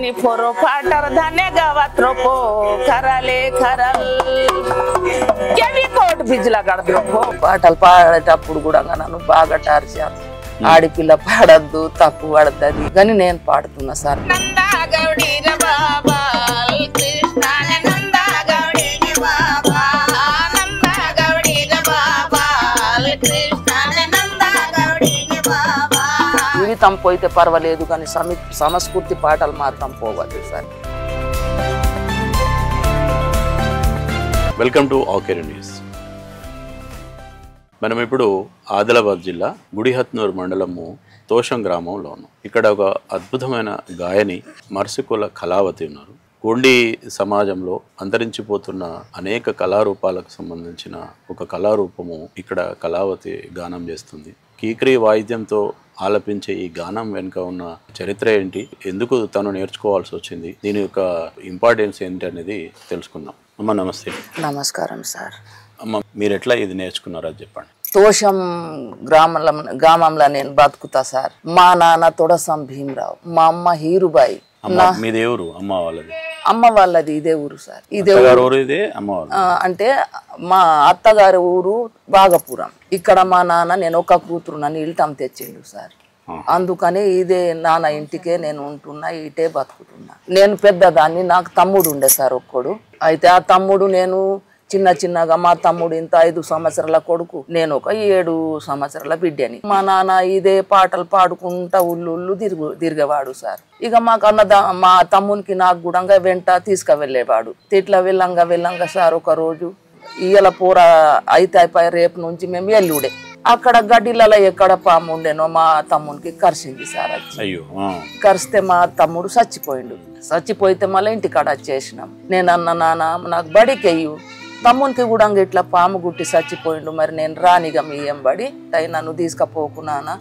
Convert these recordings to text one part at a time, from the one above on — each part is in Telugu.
नि फोरो फाटर धाने गावात रोपो खराले खरल केवी कोट बिजला गडद्रोपो పాటలు పాడేటప్పుడు కూడా నన్ను బాగా టార్చర్ ఆడిపిల్ల పాడద్దు తప్పు పడతది కానీ నేను పాడుతున్నా సార్ నందా గౌడి ర బాబా కృష్ణ నందా గౌడి ర బాబా నందా గౌడి ర బాబా కృష్ణ నందా గౌడి ర బాబా జీవితం పోయితే పర్వాలేదు కానీ సంస్కృతి పాటలు మాత్రం పోవద్దు సార్. వెల్కమ్ టు ఆకేర్ న్యూస్. మనం ఇప్పుడు ఆదిలాబాద్ జిల్లా గుడిహత్నూర్ మండలము తోషం గ్రామంలో ఉన్నాం. ఇక్కడ ఒక అద్భుతమైన గాయని మర్సికుల కళావతి ఉన్నారు. గోండి సమాజంలో అంతరించిపోతున్న అనేక కళారూపాలకు సంబంధించిన ఒక కళారూపము ఇక్కడ కళావతి గానం చేస్తుంది. కీక్రీ వాయిద్యంతో ఆలపించే ఈ గానం వెనుక ఉన్న చరిత్ర ఏంటి, ఎందుకు తను నేర్చుకోవాల్సి వచ్చింది, దీని యొక్క ఇంపార్టెన్స్ ఏంటి అనేది తెలుసుకుందాం. అమ్మ నమస్తే. నమస్కారం సార్. అమ్మ మీరు ఎట్లా ఇది నేర్చుకున్నారో అది చెప్పండి. తోషం గ్రామంలో నేను బతుకుతా సార్. మా నాన్న తొడసం భీమరావు, మా అమ్మ హీరుబాయి. మీదే ఊరు? అమ్మ వాళ్ళది? అమ్మ వాళ్ళది ఇదే ఊరు సార్. ఇదే ఊరు ఇదే అమ్మ వాళ్ళ అంటే మా అత్తగారి ఊరు బాగపురం. ఇక్కడ మా నాన్న నేను ఒక కూతురు నన్ను ఇల్టం తెచ్చిండు సార్. అందుకని ఇదే నాన్న ఇంటికే నేను ఉంటున్నా, ఇటే బతుకుతున్నా. నేను పెద్దదాన్ని, నాకు తమ్ముడు ఉండే సార్ ఒక్కడు. అయితే ఆ తమ్ముడు నేను చిన్నగా, మా తమ్ముడు ఇంత 5 సంవత్సరాల కొడుకు, నేను ఒక 7 సంవత్సరాల బిడ్డని. మా నాన్న ఇదే పాటలు పాడుకుంటా ఉల్లు తిరిగేవాడు సార్. ఇక మా తమ్మునికి నాకు కూడా వెంట తీసుకువెళ్ళేవాడు. ఇట్లా వెళ్ళంగా సార్ ఒక రోజు ఇయ్యాల పూర అయిపోయి రేపు నుంచి మేము ఎల్లుడే అక్కడ గడ్డిలలో ఎక్కడ పాము ఉండేనో మా తమ్మునికి కరిసింది సార్. కరిస్తే మా తమ్ముడు చచ్చిపోయితే మళ్ళీ ఇంటికాడ వచ్చేసినాం. నేను అన్న నాన్న నాకు బడికెయ్యు, తమ్మునికి కూడా ఇట్లా పాము గుట్టి చచ్చిపోయిండు, మరి నేను రానిగా మీ ఎంబడి నన్ను తీసుకపోకున్నానా,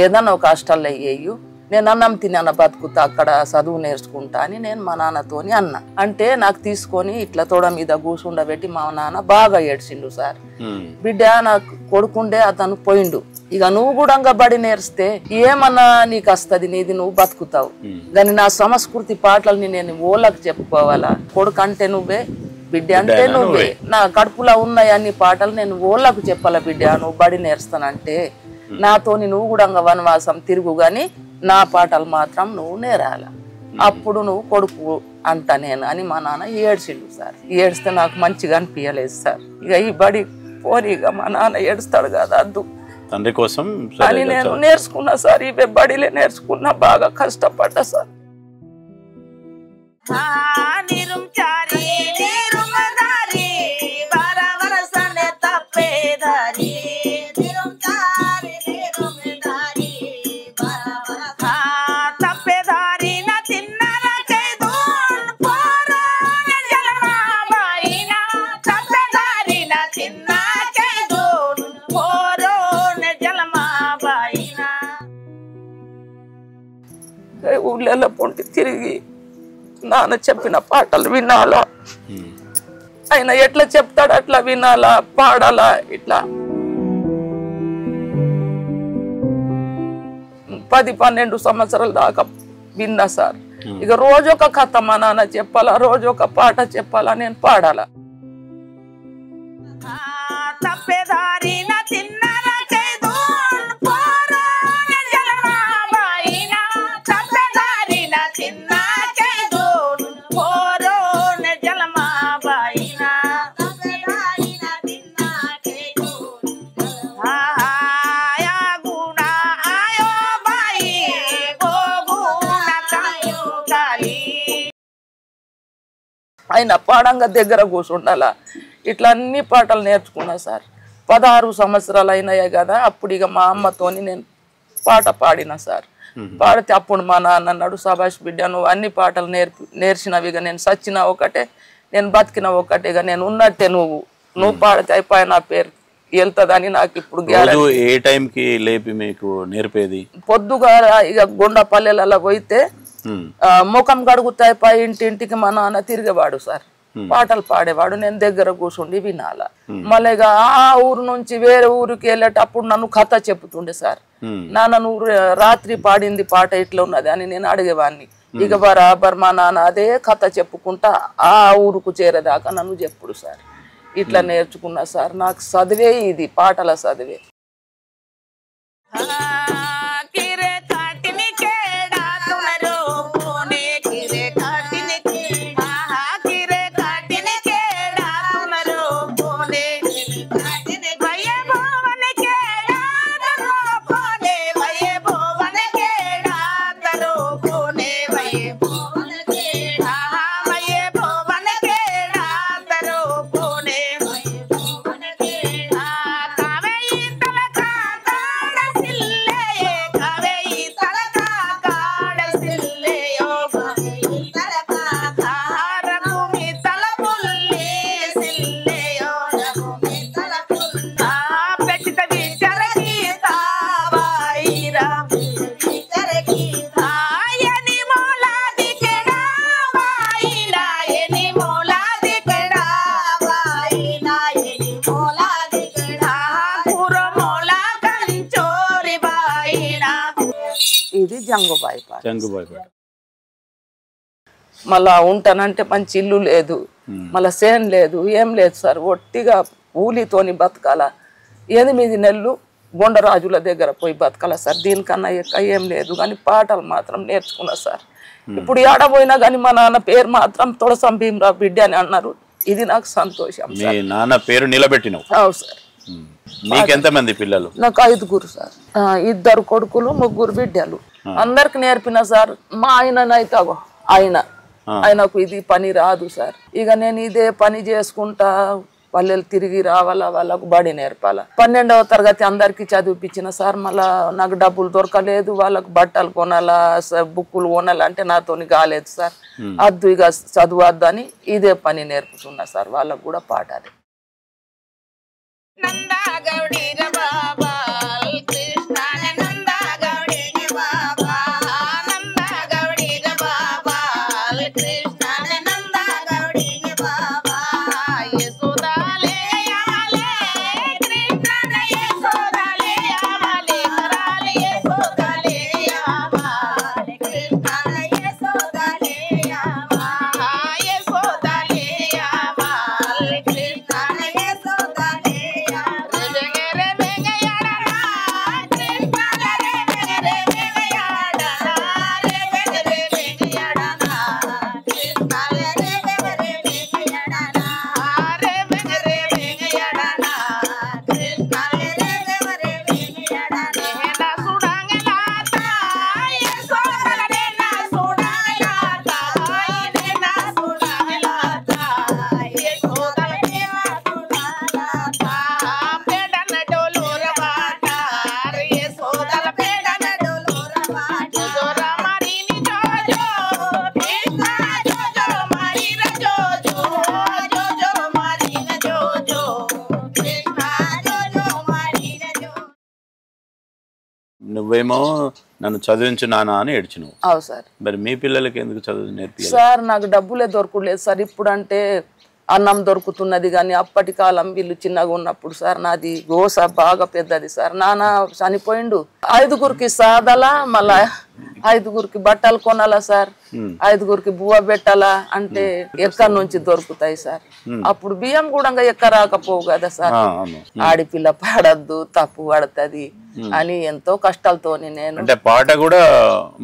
ఏదన్నా ఒక హాస్టల్లో అయ్యేయు, నేను అన్నం తిన్న బతుకుతా, అక్కడ చదువు నేర్చుకుంటా అని నేను మా నాన్నతోని అన్నా. అంటే నాకు తీసుకొని ఇట్లా తోడ మీద కూసుండబెట్టి మా నాన్న బాగా ఏడ్చిండు సార్. బిడ్డ నాకు కొడుకుండే అతను పోయిండు, ఇక నువ్వు కూడా బడి నేర్స్తే ఏమన్నా నీకు వస్తుంది, నీది నువ్వు బతుకుతావు, కానీ నా సంస్కృతి పాటలని నేను ఓళ్ళకి చెప్పుకోవాలా, కొడుకు అంటే నువ్వే, బిడ్డ అంటే నువ్వే, నా కడుపులో ఉన్నాయి అన్ని పాటలు నేను ఓళ్ళకు చెప్పాల, బిడ్డ నువ్వు బడి నేర్స్తానంటే నాతోని నువ్వు కూడా వనవాసం తిరుగు గాని నా పాటలు మాత్రం నువ్వు నేరాల, అప్పుడు నువ్వు కొడుకు అంట నేను అని మా నాన్న ఏడ్చిండు సార్. ఏడిస్తే నాకు మంచిగా అనిపించలేదు సార్. ఇక ఈ బడి పోని, ఇక మా నాన్న ఏడుస్తాడు కదా అద్దు తండ్రి కోసం అని నేను నేర్చుకున్నా సార్. ఇవే బడిలే నేర్చుకున్నా, బాగా కష్టపడ్డా సార్. ఊళ్ళలో పొంటి తిరిగి నాన్న చెప్పిన పాటలు వినాలా, ఆయన ఎట్లా చెప్తాడు అట్లా వినాలా, పాడాలా. ఇట్లా 10-12 సంవత్సరాల దాకా విన్నా సార్. ఇక రోజు ఒక కథ మా నాన్న చెప్పాలా, రోజు ఒక పాట చెప్పాలా, నేను పాడాలా. ఆయన పాడంగా దగ్గర కూర్చుండాలా. ఇట్లా అన్ని పాటలు నేర్చుకున్నా సార్. 16 సంవత్సరాలు అయినాయే కదా, అప్పుడు ఇక మా అమ్మతోని నేను పాట పాడినా సార్. పాడితే అప్పుడు మా నాన్న అన్నాడు, సభాష్ బిడ్డ నువ్వు అన్ని పాటలు నేర్చినవిగా, నేను సచ్చినా ఒకటే, నేను బతికిన ఒకటే, ఇక నేను ఉన్నట్టే, నువ్వు పాడితే అయిపోయి నా పేరు వెళ్తుందని నాకు ఇప్పుడు. ఏ టైంకి లేపి మీకు నేర్పేది? పొద్దుగా ఇక గుండపల్లెలలో పోయితే ముఖం గడుగుతాయి పై ఇంటింటికి మా నాన్న తిరిగేవాడు సార్. పాటలు పాడేవాడు, నేను దగ్గర కూర్చుండి వినాలా. మళ్ళీ ఆ ఊరు నుంచి వేరే ఊరికి వెళ్ళేటప్పుడు నన్ను కథ చెప్తుండే సార్. నాన్న నువ్వు రాత్రి పాడింది పాట ఇట్లా ఉన్నది అని నేను అడిగేవాడిని. ఇక బరాబర్ మా నాన్న అదే కథ చెప్పుకుంటా ఆ ఊరుకు చేరేదాకా నన్ను చెప్పుడు సార్. ఇట్లా నేర్చుకున్నా సార్. నాకు చదివే ఇది పాటల చదివే. ఇది జంగుబాయి పాట. మళ్ళా ఉంటానంటే మంచి ఇల్లు లేదు, మళ్ళా సేన్ లేదు, ఏం లేదు సార్. ఒట్టిగా ఊలితోని బతకాల. 8 నెలలు బొండరాజుల దగ్గర పోయి బతకాల సార్. దీనికన్నా ఏం లేదు. కానీ పాటలు మాత్రం నేర్చుకున్నా సార్. ఇప్పుడు ఏడపోయినా కానీ మా నాన్న పేరు మాత్రం తొడసం భీమరావు బిడ్డ అని అన్నారు. ఇది నాకు సంతోషం. నాన్న పేరు నిలబెట్టినావు? అవును సార్. నీకెంతమంది పిల్లలు? నాకు 5 సార్. 2 కొడుకులు 3 బిడ్డలు. అందరికి నేర్పిన సార్. మా ఆయననైతే ఆయనకు ఇది పని రాదు సార్. ఇక నేను ఇదే పని చేసుకుంటా పల్లెలు తిరిగి రావాలా, వాళ్ళకు బడి నేర్పాలా. 12వ తరగతి అందరికి చదివిపించిన సార్. మళ్ళా నాకు డబ్బులు దొరకలేదు. వాళ్ళకు బట్టలు కొనాలా, బుక్కులు కొనాలా అంటే నాతోని కాలేదు సార్. అద్దు ఇక చదువద్దని ఇదే పని నేర్పుతున్నా సార్. వాళ్ళకు కూడా పాఠాలు. నువ్వేమో నన్ను చదివించు నానా అని ఏడ్చినావు. అవును సార్. మరి మీ పిల్లలకి ఎందుకు చదువు నేర్పి? సార్ నాకు డబ్బులే దొరకలేదు సార్. ఇప్పుడు అంటే అన్నం దొరుకుతున్నది కానీ అప్పటి కాలం వీళ్ళు చిన్నగా ఉన్నప్పుడు సార్ నాది గోస బాగా పెద్దది సార్. నాన్న చనిపోయిండు. 5గురికి సాదలా, మళ్ళా 5గురికి బట్టలు కొనాలా సార్. 5గురికి బువ్వ పెట్టాలా అంటే ఎక్కడి నుంచి దొరుకుతాయి సార్. అప్పుడు బియ్యం కూడా ఎక్కరాకపోవు కదా సార్. ఆడిపిల్ల పాడద్దు, తప్పు పడుతుంది అని ఎంతో కష్టాలతోని నేను. అంటే పాట కూడా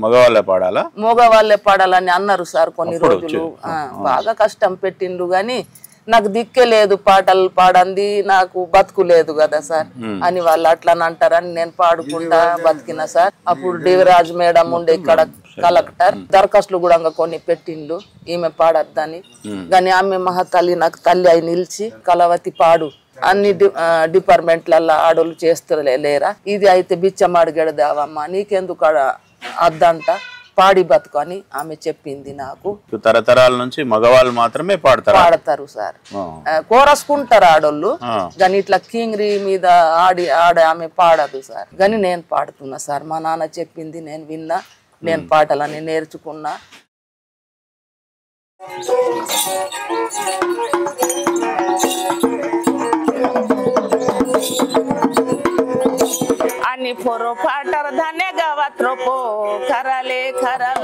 మగవాళ్ళే పాడాలా? మగవాళ్ళే పాడాలని అన్నారు సార్ కొన్ని రోజులు. బాగా కష్టం పెట్టిండ్రు గాని నాకు దిక్కే లేదు. పాటలు పాడంది నాకు బతుకు లేదు కదా సార్ అని వాళ్ళు అట్లా అంటారని నేను పాడుకుంటా బతికిన సార్. అప్పుడు డివిరాజ్ మేడం ఉండే ఇక్కడ కలెక్టర్, దరఖాస్తులు కూడా కొన్ని పెట్టిండ్లు ఈమె పాడద్దని. కానీ ఆమె మహాతల్లి నాకు తల్లి అయి నిలిచి కలవతి పాడు అన్ని డిపార్ట్మెంట్లలో ఆడోళ్ళు చేస్తలేరా, ఇది అయితే బిచ్చమాడి గడదావమ్మా, నీకెందుకు అద్దంట, పాడి బతుకు అని ఆమె చెప్పింది నాకు. తరతరాల నుంచి మగవాళ్ళు మాత్రమే పాడతారు సార్. కోరసుకుంటారు ఆడోళ్ళు కానీ ఇట్లా కింగ్రీ మీద ఆడి ఆమె పాడదు సార్. కానీ నేను పాడుతున్నా సార్. మా నాన్న చెప్పింది నేను విన్నా, నేను పాటలని నేర్చుకున్నా. आणि फोरो फाटर धान्य गावात रोपो खराले खरल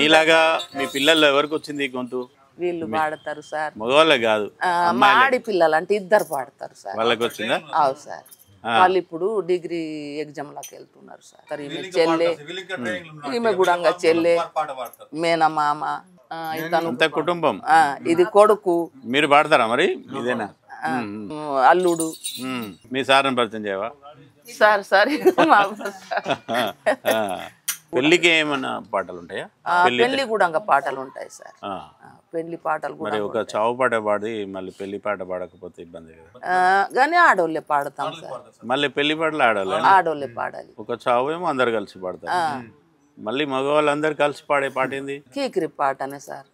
మీలాగా మీ పిల్లలు ఎవరికి వచ్చింది ఈ గొంతు? వీళ్ళు పాడతారు సార్, మగవాళ్ళకి కాదు, మా ఆడి పిల్లలు అంటే ఇద్దరు పాడతారు సార్. వాళ్ళకి వచ్చిందా? అవు సార్, వాళ్ళు ఇప్పుడు డిగ్రీ ఎగ్జామ్ లకు వెళ్తున్నారు సార్. ఈమె చెల్లె, ఈమె కూడా చెల్లె, మేనమామ, అంత కుటుంబం. ఇది కొడుకు. మీరు పాడతారా మరి? ఇదేనా అల్లుడు. మీ సార్ని పరిచయం చేయవా? సార్ సార్ పెళ్లికి ఏమన్నా పాటలు ఉంటాయా? పెళ్లి కూడా పాటలు ఉంటాయి సార్, పెళ్లి పాటలు కూడా. ఒక చావు పాట పాడి మళ్ళీ పెళ్లి పాట పాడకపోతే ఇబ్బంది కదా. కానీ ఆడోళ్ళే పాడతాం సార్. మళ్ళీ పెళ్లి పాటలు ఆడోళ్ళే పాడాలి. ఒక చావు ఏమో అందరు కలిసి పాడతారు, మళ్ళీ మగవాళ్ళు అందరు కలిసి పాడే పాట ఏంది? కీకిరి పాటనే సార్.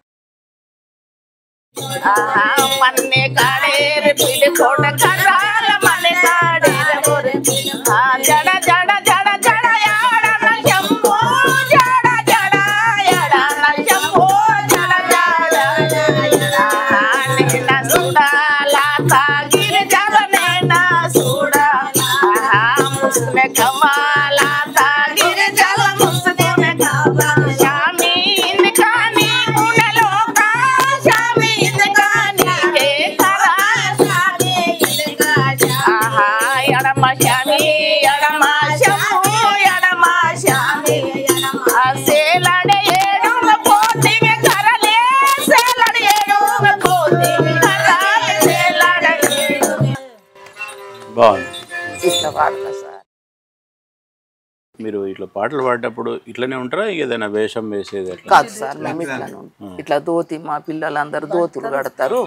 మీరు ఇట్లా పాటలు పాడేటప్పుడు ఇట్లనే ఉంటారా? ఏదైనా వేషం వేసేది? కాదు సార్, మేము ఇట్లానే ఉంటాం. ఇట్లా ధోతి, మా పిల్లలందరూ ధోతులు కడతారు,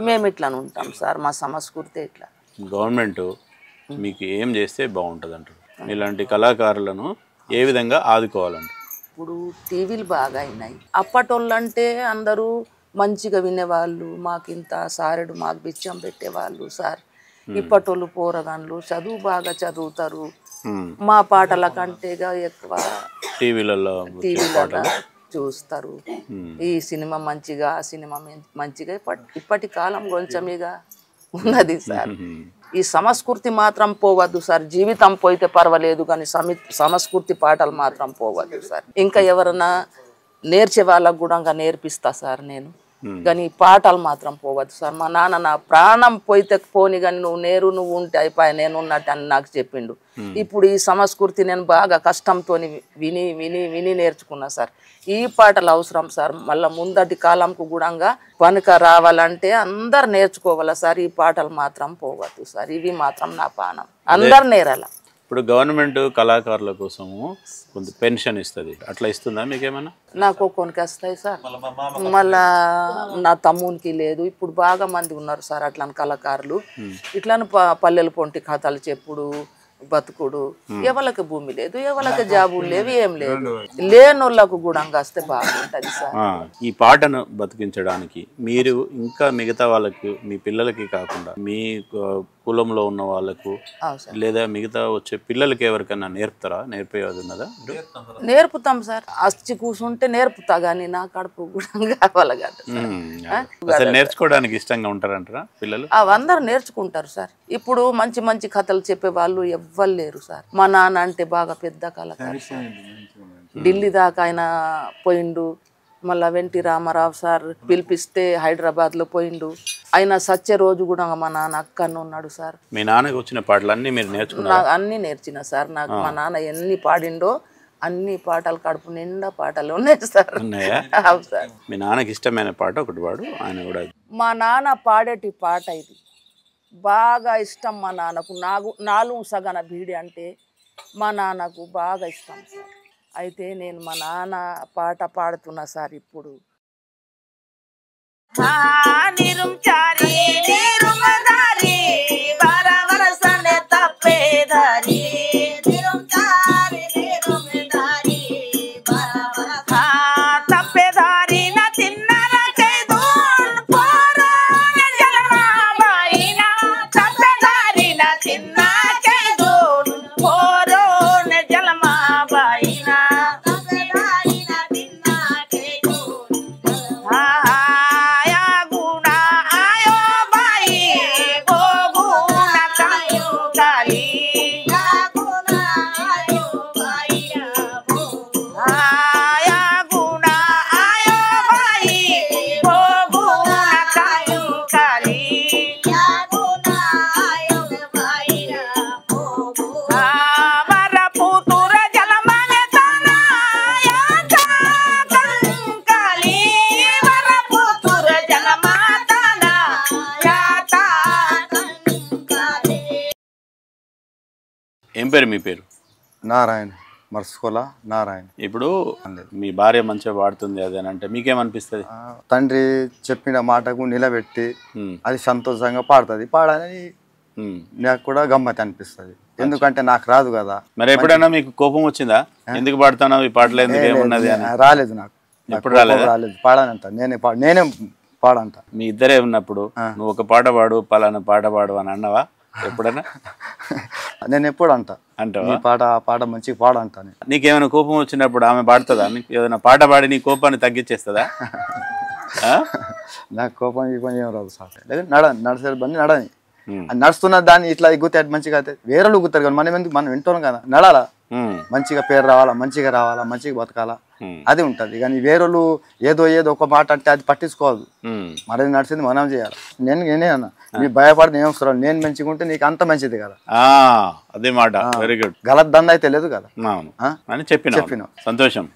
మేము ఇట్లానే ఉంటాం సార్. మా సంస్కృతి ఇట్లా. గవర్నమెంట్ మీకు ఏం చేస్తే బాగుంటుంది అంటారు? ఇలాంటి కళాకారులను ఏ విధంగా ఆదుకోవాలంటారు? ఇప్పుడు టీవీలు బాగా అయినాయి. అప్పటోళ్ళు అంటే అందరూ మంచిగా వినేవాళ్ళు, మాకింత సారెడు మాకు బిచ్చం పెట్టేవాళ్ళు సార్. ఇప్పటోళ్ళు పోరగాన్లు చదువు బాగా చదువుతారు, మా పాటల కంటేగా ఎక్కువ టీవీలలో చూస్తారు. ఈ సినిమా మంచిగా, ఆ సినిమా మంచిగా. ఇప్పటి కాలం కొంచెం ఇక ఉన్నది సార్. ఈ సంస్కృతి మాత్రం పోవద్దు సార్. జీవితం పోయితే పర్వాలేదు కానీ సంస్కృతి పాటలు మాత్రం పోవద్దు సార్. ఇంకా ఎవరన్నా నేర్చే వాళ్ళకు కూడా నేర్పిస్తా సార్ నేను, కానీ పాటలు మాత్రం పోవద్దు సార్. మా నాన్న నా ప్రాణం పోయితే పోని కానీ నువ్వు ఉంటే అయిపోయి నేను ఉన్నట్టు అని నాకు చెప్పిండు. ఇప్పుడు ఈ సంస్కృతి నేను బాగా కష్టంతో విని విని విని నేర్చుకున్నా సార్. ఈ పాటలు అవసరం సార్. మళ్ళీ ముందటి కాలంకు కూడా పనిక రావాలంటే అందరు నేర్చుకోవాలా సార్. ఈ పాటలు మాత్రం పోవద్దు సార్. ఇవి మాత్రం నా పానం, అందరు నేరాల. ఇప్పుడు గవర్నమెంట్ కళాకారుల కోసము కొంత పెన్షన్ ఇస్తుంది, అట్లా ఇస్తుందా మీకేమన్నా? నాకు కొనికి వస్తాయి సార్, మళ్ళా నా తమ్మునికి లేదు. ఇప్పుడు బాగా మంది ఉన్నారు సార్ అట్లాని కళాకారులు. ఇట్లాను పల్లెలు పొంటి కథలు చెప్పుడు, బతుకుడు. ఎవరికి భూమి లేదు, ఎవరికి జాబులు లేవు, ఏం లేదు. లేనోళ్ళకు కూడా వస్తే బాగుంటది సార్. ఈ పాటను బతికించడానికి మీరు ఇంకా మిగతా వాళ్ళకి, మీ పిల్లలకి కాకుండా మీ కులంలో ఉన్న వాళ్ళకు లేదా మిగతా వచ్చే పిల్లలకి ఎవరికైనా నేర్పుతారా? నేర్పేది ఉన్నదా? నేర్పుతాం సార్. అచ్చి కూర్చుంటే నేర్పుతా గానీ నా కడుపు కూడా కావాలి కదా. అసలు నేర్చుకోవడానికి ఇష్టంగా ఉంటారంటారా పిల్లలు? అవందరూ నేర్చుకుంటారు సార్. ఇప్పుడు మంచి మంచి కథలు చెప్పే వాళ్ళు ఎవ్వరు లేరు సార్. మా నాన్న అంటే బాగా పెద్ద కళాకారు సార్. ఢిల్లీ దాకా ఆయన పోయిండు. మళ్ళా వెంటి రామారావు సార్ పిలిపిస్తే హైదరాబాద్లో పోయిండు. ఆయన సచ్చే రోజు కూడా మా నాన్న అక్కనే ఉన్నాడు సార్. మీ నాన్నకి వచ్చిన పాటలు అన్నీ మీరు నేర్చుకున్నారు? అన్నీ నేర్చిన సార్. నాకు మా నాన్న ఎన్ని పాడిండో అన్ని పాటలు కడుపు నిండా పాటలు ఉన్నాయి సార్. సార్ మీ నాన్నకి ఇష్టమైన పాట ఒకటి పాడు. ఆయన కూడా మా నాన్న పాడేటి పాట ఇది బాగా ఇష్టం. మా నాన్నకు నాలుగు సగన బీడి అంటే మా నాన్నకు బాగా ఇష్టం సార్. అయితే నేను మా నాన్న పాట పాడుతున్నా సార్ ఇప్పుడు. పేరు మీ పేరు? నారాయణ, మర్సుకోల నారాయణ. ఇప్పుడు మీ భార్య మంచిగా పాడుతుంది అది అని అంటే మీకేమనిపిస్తుంది? తండ్రి చెప్పిన మాటకు నిలబెట్టి అది సంతోషంగా పాడుతుంది. పాడని నాకు కూడా గమ్మతి అనిపిస్తుంది, ఎందుకంటే నాకు రాదు కదా. మరి ఎప్పుడైనా మీకు కోపం వచ్చిందా? ఎందుకు పాడుతున్నావు ఈ పాటలు, ఎందుకు ఏమున్నది అని? రాలేదు, నాకు ఎప్పుడు రాలేదు. పాడానంట, నేనే పాడంట. మీ ఇద్దరే ఉన్నప్పుడు నువ్వు ఒక పాట పాడు, పలానా పాట పాడు అని అన్నావా ఎప్పుడైనా? నేను ఎప్పుడు అంట అంటావా? పాట ఆ పాట మంచిగా పాడంట. నీకేమైనా కోపం వచ్చినప్పుడు ఆమె పాడుతుందా? నీకు ఏదైనా పాట పాడి నీ కోపాన్ని తగ్గించేస్తుందా? నాకు కోపం ఏం రాదు సార్. లేదు, నడిచే బండి నడని, నడుస్తున్న దాన్ని ఇట్లా ఎగ్గుతే మంచిగా అయితే వేరే ఎగ్గుతారు కదా, మనం ఎందుకు, మనం వింటాం కదా. నడాలా, మంచిగా పేరు రావాలా, మంచిగా రావాలా, మంచిగా బతకాలా, అది ఉంటది. కానీ వేరేళ్ళు ఏదో ఒక మాట అంటే అది పట్టించుకోవద్దు. మరి నడిచింది మనం చేయాలి. నేనే అన్నా, నీ భయపడి ఏం వస్తారు, నేను మంచిగా ఉంటే నీకు అంత మంచిది కదా. అదే మాట, వెరీ గుడ్. గలత్ దంద అయితే లేదు కదా అని చెప్పిన సంతోషం.